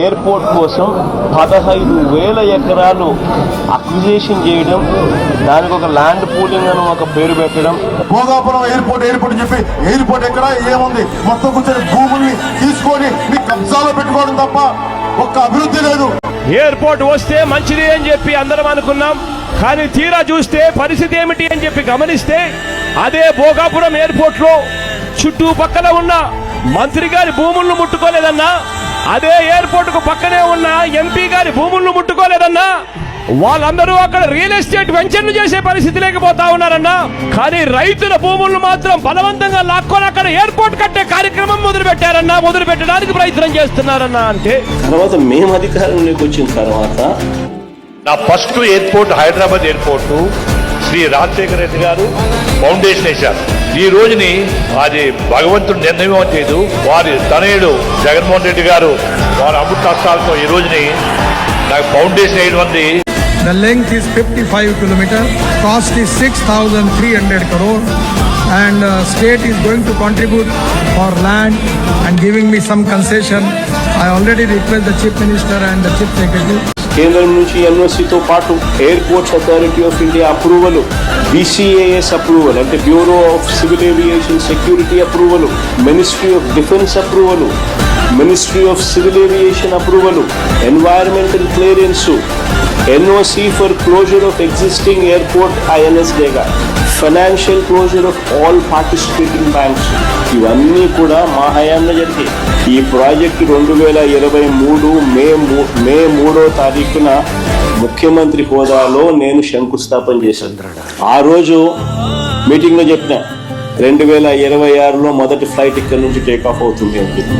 Airport కోసం 15,000 ఎకరాలు acquisition చేయడం, దానికి ఒక ల్యాండ్ పూలింగ్ అని ఒక పేరు పెట్టడం. భోగాపురం ఎయిర్పోర్ట్ చెప్పి ఎయిర్పోర్ట్ ఎక్కడ ఏముంది, మొత్తం కూర్చొని భూముల్ని తీసుకొని మీ కబ్జాలో పెట్టుకోవడం తప్ప ఒక్క అభివృద్ధి లేదు. ఎయిర్పోర్ట్ వస్తే మంచిది అని చెప్పి అందరం అనుకున్నాం, కానీ తీరా చూస్తే పరిస్థితి ఏమిటి అని చెప్పి గమనిస్తే అదే భోగాపురం ఎయిర్పోర్ట్ లో చుట్టుపక్కల ఉన్న మంత్రి గారి భూములను ముట్టుకోలేదన్నా, అదే ఎయిర్పోర్ట్ కు పక్కనే ఉన్న ఎంపీ గారి భూములను ముట్టుకోలేదన్నా, వాళ్ళందరూ అక్కడ రియల్ ఎస్టేట్ వెంచర్లు చేసే పరిస్థితి లేకపోతా ఉన్నారన్నా. కానీ రైతుల భూములను మాత్రం బలవంతంగా లాక్కొని అక్కడ ఎయిర్పోర్ట్ కట్టే కార్యక్రమం మొదలు పెట్టడానికి ప్రయత్నం చేస్తున్నారన్నా. అంటే తర్వాత మేము అధికారంలోకి వచ్చిన తర్వాత నా first airport Hyderabad airport Shri Rajasekhara Reddy గారు ఫౌండేషన్ వేశారు. ఈ రోజుని అది భగవంతుడు నిర్ణయం చేయదు, వారి తనయుడు జగన్మోహన్ రెడ్డి గారు వారి అమృతాస్త్రాలతో ఈ రోజుని నాకు ఫౌండేషన్ వేయడం ఉంది. The length is 55 kilometers, cost is 6,300 crore, and state is going to contribute for land and giving me some concession. I already request the Chief Minister and the Chief Secretary. కేంద్రం నుంచి ఎన్ఓసితో పాటు airports authority of India approval, BCAS approval అంటే bureau of civil aviation security approval, ministry of defence approval, ministry of civil aviation approval, environmental clearance, NOC for closure of existing airport INS Dega, financial closure of all participating banks. ఇవన్నీ కూడా మా హయాంలో జరిగాయి. ఈ project 2023 మే 3వ తారీఖున ముఖ్యమంత్రి హోదాలో నేను శంకుస్థాపన చేశాను. ఆ రోజు మీటింగ్లో చెప్పిన 2026లో మొదటి ఫ్లైట్ ఇక్కడ నుంచి టేక్ ఆఫ్ అవుతుంది అని చెప్పి.